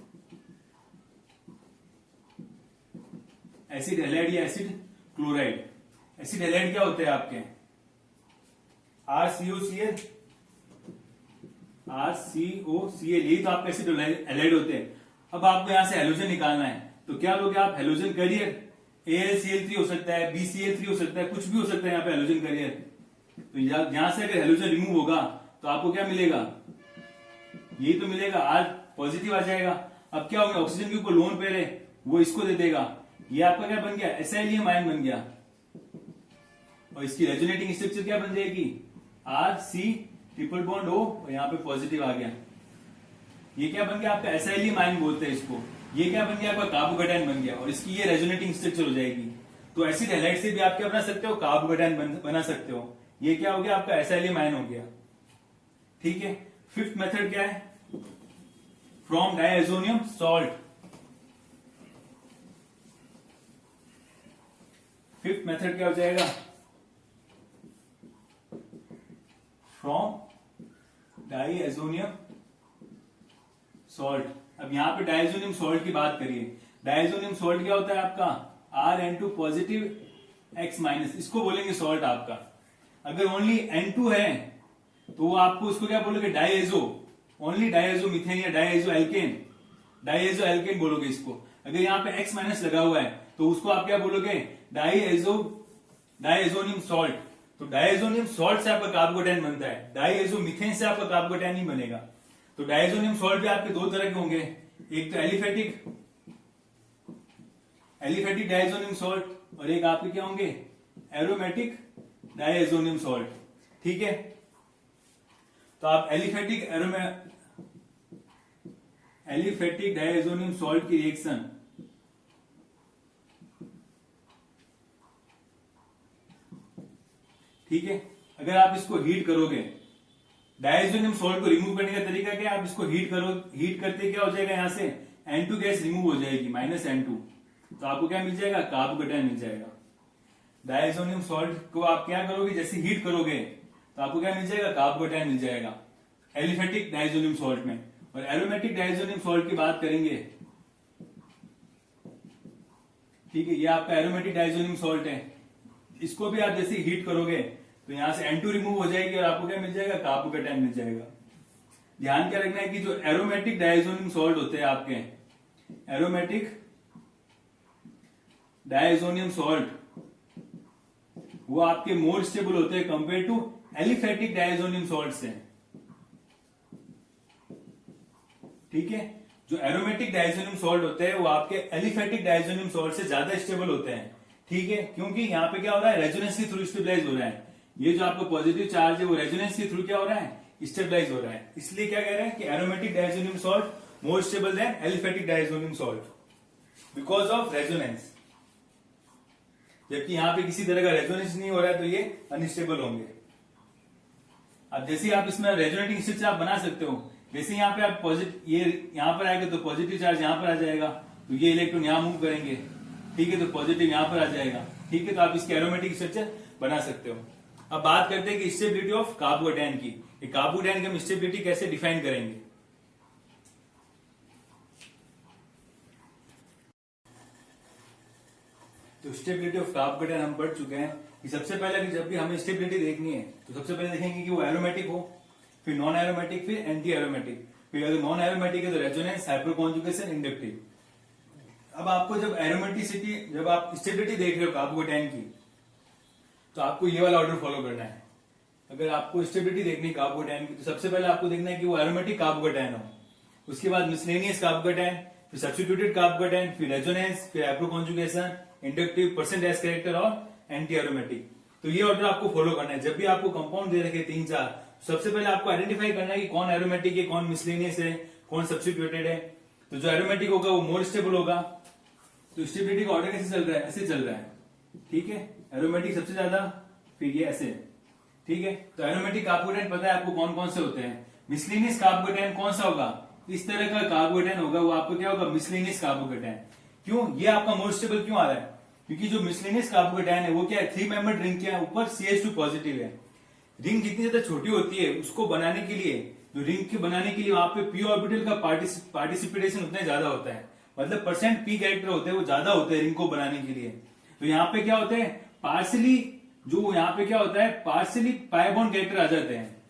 A: Acid halide या एसिड क्लोराइड। एसिड हैलाइड क्या होते हैं आपके, RCOCl, यही तो आपके एसिड हैलाइड होते हैं। अब आपको यहां से हैलोजन निकालना है, तो क्या लोगे आप, हैलोजन कैरियर, AlCl3 हो सकता है, BCl3 हो सकता है, कुछ भी हो सकता है यहाँ पे हैलोजन कैरियर। तो यहां से अगर हैलोजन रिमूव होगा तो आपको क्या मिलेगा, यही तो मिलेगा, R पॉजिटिव आ जाएगा। अब क्या होगा, ऑक्सीजन के ऊपर लोन पेयर है, वो इसको दे देगा, ये आपका क्या बन गया, एसिलियम आयन बन गया, और इसकी रेजोनेटिंग स्ट्रक्चर क्या बन जाएगी, R C triple bond O, और यहाँ पे पॉजिटिव आ गया। ये क्या बन गया आपका एसाइलिमाइन बोलते हैं इसको। ये क्या बन गया आपका कार्बोकेटायन बन गया, और इसकी ये रेजोनेटिंग स्ट्रक्चर हो जाएगी। तो एसिड हैलाइड से भी आप क्या बना सकते हो, कार्बोकेटायन बना सकते हो। ये क्या हो गया आपका एसाइलिमाइन हो गया। ठीक है, फिफ्थ मेथड क्या है, from diazonium salt. Fifth method क्या हो जाएगा, फ्रॉम डायजोनियम सॉल्ट। अब यहां पे डायजोनियम सॉल्ट की बात करिए। डायजोनियम सॉल्ट क्या होता है आपका, Rn2 पॉजिटिव X माइनस, इसको बोलेंगे सॉल्ट आपका। अगर ओनली N2 है तो वो आपको उसको क्या बोलोगे, डायएजो, ओनली डायएजो मीथेन या डायएजो एल्केन, डायएजो एल्केन बोलोगे इसको। अगर यहाँ पे X माइनस लगा हुआ है तो उसको आप क्या बोलोगे, डायएजोनियम सॉल्ट। तो डायएजोनियम सॉल्ट से आपका कार्बोकेटायन बनता है, डायएजो मीथेन से आपका कार्बोकेटायन नहीं बनेगा। तो डायजोनियम सॉल्ट भी आपके दो तरह के होंगे, एक तो एलिफेटिक डायजोनियम सॉल्ट, और एक आपके क्या होंगे, एरोमेटिक डायजोनियम सॉल्ट। ठीक है, तो आप एलिफेटिक डायजोनियम सॉल्ट की रिएक्शन ठीक है, अगर आप इसको हीट करोगे, डायजोनियम सॉल्ट को रिमूव करने का तरीका क्या है, आप इसको हीट करो, हीट करते क्या हो जाएगा, यहां से N2 गैस रिमूव हो जाएगी, -N2, तो आपको क्या मिल जाएगा, कार्बोकेटायन मिल जाएगा। डायजोनियम सॉल्ट को आप क्या करोगे, जैसे हीट करोगे तो आपको क्या मिल जाएगा, कार्बोकेटायन मिल जाएगा एलिफेटिक डायजोनियम सॉल्ट में। और एरोमेटिक डायजोनियम सॉल्ट की बात करेंगे, ठीक है, ये आपका एरोमेटिक डायजोनियम सॉल्ट है। इसको भी आप जैसे हीट करोगे तो यहां से N2 रिमूव हो जाएगी और आपको क्या मिल जाएगा, कार्बोकेटायन मिल जाएगा। ध्यान क्या रखना है कि जो एरोमेटिक डायजोनियम सॉल्ट होते हैं आपके, एरोमेटिक डायजोनियम सॉल्ट, वो आपके मोर स्टेबल होते हैं compare to aliphatic diazonium salt से। ठीक है, जो एरोमेटिक डायजोनियम सॉल्ट होते हैं वो आपके एलिफेटिक डायजोनियम सॉल्ट से ज्यादा स्टेबल होते हैं। ठीक है, क्योंकि यहाँ पे क्या हो रहा है, रेजोनेंस के थ्रू स्टेबलाइज हो रहा है। ये जो आपका पॉजिटिव चार्ज है वो रेजोनेंस के थ्रू क्या हो रहा है, स्टेबलाइज हो रहा है। इसलिए क्या कह रहे हैं कि aromatic diazonium salt more stable then aliphatic diazonium salt because of resonance. जबकि यहां पे किसी तरह का रेजोनेंस नहीं हो रहा है तो ये अनस्टेबल होंगे। अब जैसे आप इसमें रेजोनेटिंग स्ट्रक्चर आप बना सकते हो, जैसे यहाँ पे आप पॉजिटिव, ये यहां पर आएगा तो पॉजिटिव चार्ज यहां पर आ जाएगा, तो ये इलेक्ट्रॉन यहां मूव करेंगे। ठीक है, तो पॉजिटिव यहां पर आ जाएगा। ठीक है, तो आप इसके एरोमेटिक स्ट्रक्चर बना सकते हो। अब बात करते हैं कि स्टेबिलिटी ऑफ कार्बोकेटायन की। कार्बोकेटायन की हम स्टेबिलिटी कैसे डिफाइन करेंगे। तो स्टेबिलिटी ऑफ कार्बोकेटायन हम पढ़ चुके हैं कि सबसे पहले कि जब भी हमें स्टेबिलिटी देखनी है तो सबसे पहले देखेंगे कि वो एरोमेटिक हो, फिर नॉन एरोमेटिक, फिर एंटी एरोमेटिक, फिर अगर नॉन एरोमेटिक है तो रेजोनेंस, हाइपरकॉन्जुगेशन, इंडक्टिव। अब आपको जब एरोमेटिसिटी, जब आप स्टेबिलिटी देख रहे हो कार्बोकेटायन की, तो आपको ये वाला ऑर्डर फॉलो करना है। अगर आपको स्टेबिलिटी देखनी है कार्बोकेटायन की तो सबसे पहले आपको देखना है कि वो एरोमेटिक कार्बोकेटायन हो, उसके बाद मिसलेनियस कार्बोकेटायन, फिर सब्स्टिट्यूटेड कार्बोकेटायन, फिर रेजोनेंस, फिर हाइपरकॉन्जुगेशन, इंडक्टिव, परसेंट एस कैरेक्टर और एंटी एरोमेटिक। तो ये ऑर्डर आपको फॉलो करना है। जब भी आपको कंपाउंड दे रखे 3-4, सबसे पहले आपको आइडेंटिफाई करना है कि कौन एरोमेटिक है, कौन मिसलेनियस है, कौन सब्स्टिट्यूटेड है। तो जो एरोमेटिक होगा वो मोर स्टेबल होगा। तो स्टेबिलिटी का ऑर्डर कैसे चल रहा है, ऐसे चल रहा है। ठीक है, एरोमेटिक सबसे ज्यादा, फिर ये ऐसे। ठीक है, तो एरोमेटिक कार्बोकेटायन पता है आपको कौन कौन से होते हैं। मिसलेनियस कार्बोकेटायन कौन सा होगा, इस तरह का कार्बोकेटायन होगा, वो आपको क्या होगा, मिसलेनियस कार्बोकेटायन। क्यों, ये आपका मोर स्टेबल क्यों आ रहा है, क्योंकि जो मिसलेनियस कार्बोकेटायन है वो क्या है, 3 मेंबर रिंग के ऊपर CH2 पॉजिटिव है। रिंग जितनी ज्यादा छोटी होती है उसको बनाने के लिए, जो रिंग के बनाने के लिए वहां पे p ऑर्बिटल का पार्टिसिपेशन उतना ज्यादा होता है, मतलब परसेंट p कैरेक्टर होते हैं वो ज्यादा होते हैं रिंग को बनाने के लिए। तो यहाँ पे क्या होते हैं, पार्सली, जो यहाँ पे क्या होता है, पार्सली पाई बॉन्ड कैरेक्टर आ जाते हैं।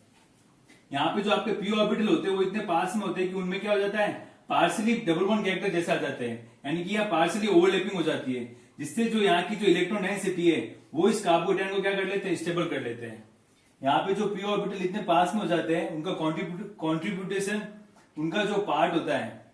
A: यहाँ पे जो आपके p ऑर्बिटल होते हैं वो इतने पास में होते हैं कि उनमें क्या हो जाता है, पार्सली डबल बॉन्ड कैरेक्टर जैसे आ जाते हैं, यानी कि यहाँ पार्सली ओवरलैपिंग हो जाती है, जिससे जो यहाँ की जो इलेक्ट्रॉन डेंसिटी है वो इस कार्बोकेटायन को क्या कर लेते हैं, स्टेबल कर लेते हैं। यहाँ पे जो p ऑर्बिटल इतने पास में हो जाते हैं, उनका कॉन्ट्रीब्यूटेशन, उनका जो पार्ट होता है,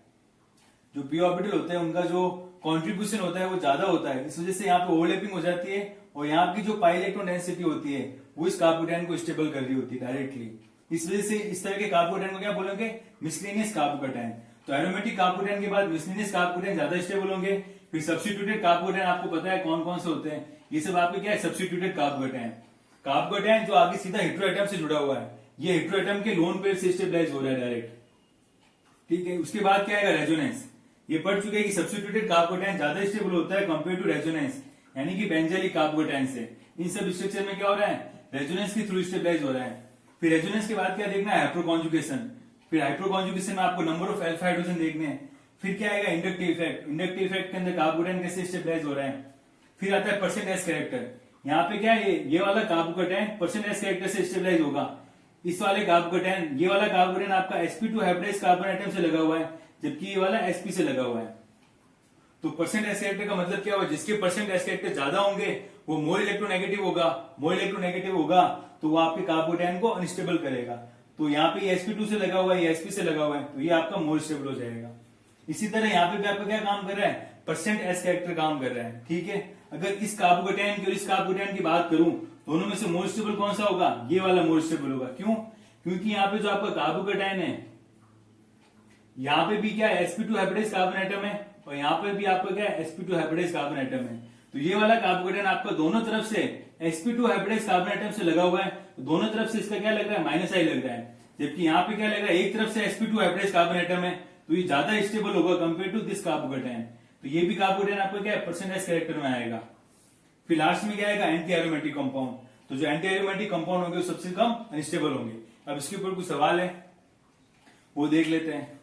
A: जो p ऑर्बिटल होते हैं उनका जो कॉन्ट्रीब्यूशन होता है वो ज्यादा होता है। इस वजह से यहाँ पे ओवरलैपिंग हो जाती है और यहाँ की जो पाई इलेक्ट्रॉन डेंसिटी होती है वो इस कार्बोकेटायन को स्टेबल कर रही होती है डायरेक्टली। इस वजह से इस तरह के कार्बोकेटायन को क्या बोलेंगे, मिसलेनियस कार्बोकेटायन। तो एरोमेटिक कार्बोकेटायन के बाद मिसलेनियस कार्बोकेटायन ज्यादा स्टेबल होंगे। फिर सब्स्टिट्यूटेड कार्बोकेटायन आपको पता है कौन कौन से होते हैं, ये सब आपके क्या है, सब्स्टिट्यूटेड कार्बोकेटायन। कार्बोकेटायन जो आगे सीधा हेटेरोएटम से जुड़ा हुआ है, ये हेटेरोएटम के लोन पेयर से स्टेबलाइज हो रहा है डायरेक्ट, ठीक है। उसके बाद क्या आएगा, रेजोनेंस। ये पढ़ चुके हैं कि सब्स्टिट्यूटेड कार्बोकेटायन ज्यादा स्टेबल होता है कंपेयर टू रेजोनेंस, यानी कि बेंजलिक कार्बोकेटायन से। इन सब स्ट्रक्चर में क्या हो रहा है, रेजोनेंस के थ्रू स्टेबलाइज हो रहा है। फिर रेजोनेंस के बाद क्या देखना है, हाइड्रोकॉन्जुगेशन। फिर हाइड्रोकॉन्जुगेशन में आपको नंबर ऑफ अल्फा हाइड्रोजन देखने हैं। फिर क्या आएगा, इंडक्टिव इफेक्ट। इंडक्टिव इफेक्ट के अंदर कार्बोकेटायन कैसे स्टेबलाइज हो रहा है। फिर आता है परसेंट एस कैरेक्टर। यहाँ पे क्या है, ये वाला कार्बोकेटायन परसेंट एस कैरेक्टर से स्टेबलाइज होगा। इस वाले कार्बोकेटायन, ये वाला कार्बोकेटायन आपका sp2 हाइब्रिडाइज कार्बन एटम से लगा हुआ है, जबकि ये वाला sp से लगा हुआ है। तो परसेंट एस कैरेक्टर का मतलब क्या हुआ, जिसके परसेंट एस कैरेक्टर ज्यादा होंगे वो मोर इलेक्ट्रोनेगेटिव होगा। मोर इलेक्ट्रोनेगेटिव होगा तो वो आपके कार्बोकेटायन को अनस्टेबल करेगा। तो यहाँ पे sp2 से लगा हुआ है, ये sp से लगा हुआ है, तो ये आपका मोर स्टेबल हो जाएगा। इसी तरह यहाँ पे भी आपका क्या काम कर रहा है, परसेंट एस कैरेक्टर काम कर रहा है, ठीक है। अगर इस कार्बोकेटायन की और इस कार्बोकेटायन की बात करूं, दोनों में से मोर स्टेबल कौन सा होगा, ये वाला मोर स्टेबल होगा। क्यों, क्योंकि यहाँ पे जो आपका कार्बोकेटायन है, यहाँ पे भी क्या है, sp2 हाइब्रिडाइज कार्बन एटम है, और यहाँ पे भी आपका क्या है, sp2 हाइब्रिडाइज कार्बन एटम है। तो ये वाला कार्बोकेटायन आपका दोनों तरफ से sp2 हाइब्रिडाइज कार्बन एटम से लगा हुआ है, तो दोनों तरफ से इसका क्या लग रहा है, माइनस आई लग रहा है। जबकि यहाँ पे क्या लग रहा है, एक तरफ से sp2 हाइब्रिडाइज कार्बन एटम है, तो ये ज्यादा स्टेबल होगा कंपेयर टू दिस कार्बोकेटायन। तो ये भी कार्बोकेटायन आपका क्या है, परसेंट एस कैरेक्टर में आएगा। फिर लास्ट में क्या आएगा, एंटी एरोमेटिक कंपाउंड। तो जो एंटी एरोमेटिक कंपाउंड होंगे वो सबसे कम अनस्टेबल होंगे। अब इसके ऊपर कुछ सवाल है, वो देख लेते हैं।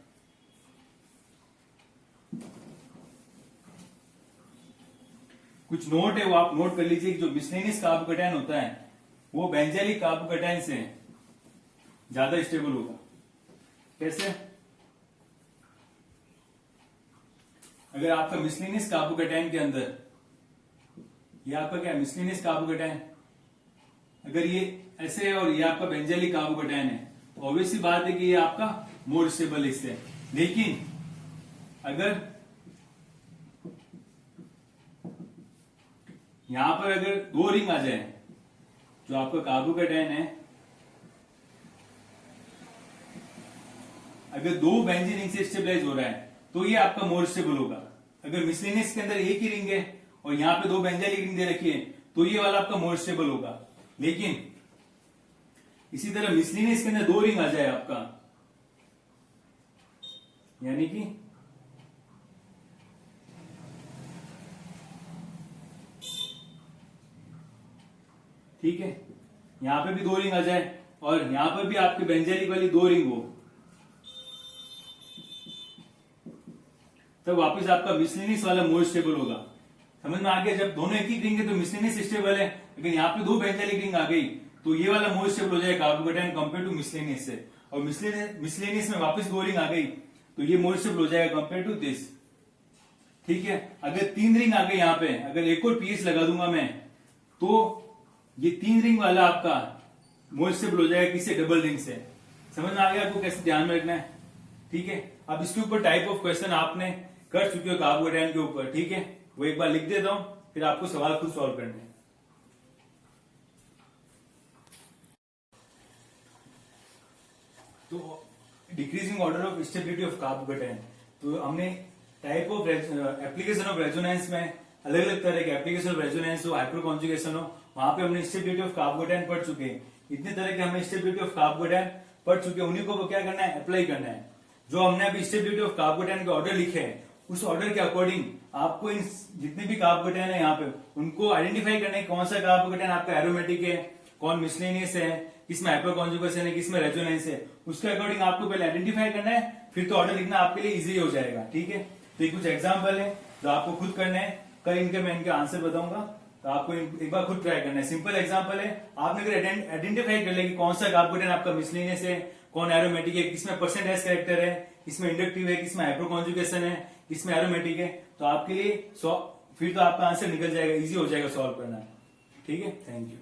A: कुछ नोट है, वो आप नोट कर लीजिए कि जो मिसलेनियस कार्बोकेटायन होता है वो बेंजलिक कार्बोकेटायन से ज्यादा स्टेबल होगा। कैसे, अगर आपका मिसलेनियस कार्बोकेटायन के अंदर, ये आपका क्या है, मिसलेनियस कार्बोकेटायन, अगर ये ऐसे है और ये आपका बेंजलिक कार्बोकेटायन है, तो ऑब्वियसली बात है कि ये आपका मोर स्टेबल है इससे। लेकिन अगर यहां पर अगर दो रिंग आ जाए, जो आपका कार्बोकेटायन है, अगर दो बेंजीन रिंग से स्टेबलाइज हो रहा है तो ये आपका मोर स्टेबल होगा। अगर मिसलेनियस के अंदर एक ही रिंग है और यहाँ पे दो बेंजाइलिक रिंग दे रखी है, तो ये वाला आपका मोर स्टेबल होगा। लेकिन इसी तरह मिसलेनियस के अंदर दो रिंग आ जाए आपका, यानी कि ठीक है, यहां पे भी दो रिंग आ जाए और यहां पर भी आपके बेंजाइलिक वाली दो रिंग हो, तब वापस आपका मिसलेनियस वाला मोर स्टेबल होगा। समझ में आ गया, जब दोनों एक ही रिंग है तो मिसलेनियस स्टेबल है, लेकिन यहाँ पे दो बेंजाइलिक रिंग आ गई तो ये वाला मोर स्टेबल हो जाएगा कार्बोकेटायन कंपेयर टू मिसलेनियस से। और मिसलेनियस में वापस दो रिंग आ गई तो ये मोर स्टेबल हो जाएगा कंपेयर टू दिस, ठीक है। अगर तीन रिंग आ गई यहाँ पे, अगर एक और पीएच लगा दूंगा मैं, तो ये तीन रिंग वाला आपका मोर स्टेबल हो जाएगा किसी डबल रिंग से। समझ में आ गया आपको कैसे ध्यान में रखना है, ठीक है। अब इसके ऊपर टाइप ऑफ क्वेश्चन आपने कर चुके हो कार्बोकेटायन के ऊपर, ठीक है, वो एक बार लिख देता हूं, फिर आपको सवाल खुद सॉल्व करने हैं। तो decreasing order of stability of carbocation, तो हमने type of application of resonance में अलग अलग तरह के एप्लीकेशन ऑफ रेजोनेंस हो, हाइड्रोकॉन्जुगेशन हो, वहां पे हमने स्टेबिलिटी ऑफ कार्बोकेटायन पढ़ चुके हैं। इतने तरह के हमें स्टेबिलिटी ऑफ कार्बोकेटायन पढ़ चुके हैं, उन्हीं को क्या करना है, अप्लाई करना है। जो हमने अभी स्टेबिलिटी ऑफ कार्बोकेटायन के ऑर्डर लिखे हैं, उस ऑर्डर के अकॉर्डिंग आपको इन जितने भी कार्बोकेटायन है यहाँ पे, उनको आइडेंटिफाई करना है कौन सा कार्बोकेटायन आपका एरोमेटिक है, कौन मिसलेनियस है, किसमें हाइड्रोकॉन्जुगेशन है, किसमें रेजोनेंस है, उसके अकॉर्डिंग आपको पहले आइडेंटिफाई करना है, फिर तो ऑर्डर लिखना आपके लिए इजी हो जाएगा, ठीक है। तो ये कुछ एग्जाम्पल है जो आपको खुद करना है, कल इनके मैं इनके आंसर बताऊंगा, तो आपको एक बार खुद ट्राई करना है। सिंपल एग्जांपल है, आपने अगर आइडेंटिफाई कर लिया कि कौन सा कार्बोकेटायन आपका मिसलेनियस है, कौन एरोमेटिक है, किसमें परसेंट एस कैरेक्टर है, किसमें इंडक्टिव है, किसमें हाइड्रोकॉन्जुगेशन है, किसमें एरोमेटिक है, तो आपके लिए फिर तो आपका आंसर निकल जाएगा, इजी हो जाएगा सॉल्व करना, ठीक है। Thank you.